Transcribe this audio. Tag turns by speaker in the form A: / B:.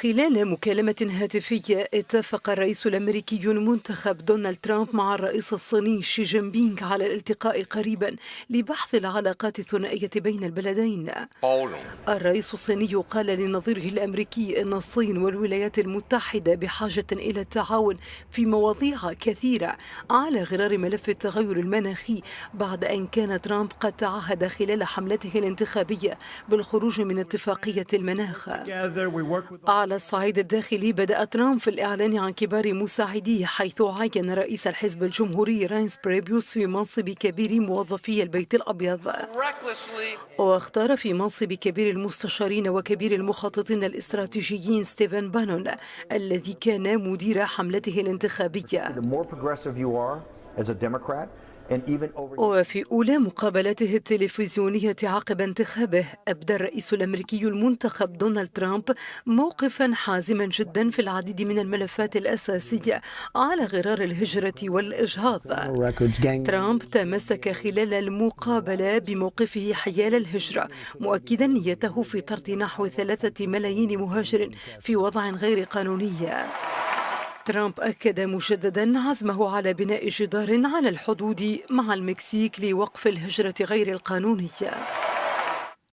A: خلال مكالمة هاتفية اتفق الرئيس الأمريكي المنتخب دونالد ترامب مع الرئيس الصيني شي جين بينغ على الالتقاء قريبا لبحث العلاقات الثنائية بين البلدين. الرئيس الصيني قال لنظيره الأمريكي أن الصين والولايات المتحدة بحاجة إلى التعاون في مواضيع كثيرة على غرار ملف التغير المناخي، بعد أن كان ترامب قد تعهد خلال حملته الانتخابية بالخروج من اتفاقية المناخ. على الصعيد الداخلي بدأ ترامب في الإعلان عن كبار مساعديه، حيث عين رئيس الحزب الجمهوري رينس بريبيوس في منصب كبير موظفي البيت الأبيض، واختار في منصب كبير المستشارين وكبير المخططين الاستراتيجيين ستيفن بانون الذي كان مدير حملته الانتخابية. وفي أولى مقابلته التلفزيونية عقب انتخابه، أبدى الرئيس الأمريكي المنتخب دونالد ترامب موقفا حازما جدا في العديد من الملفات الأساسية على غرار الهجرة والإجهاض. ترامب تمسك خلال المقابلة بموقفه حيال الهجرة، مؤكدا نيته في طرد نحو 3 ملايين مهاجر في وضع غير قانوني. ترامب أكد مجددا عزمه على بناء جدار على الحدود مع المكسيك لوقف الهجرة غير القانونية.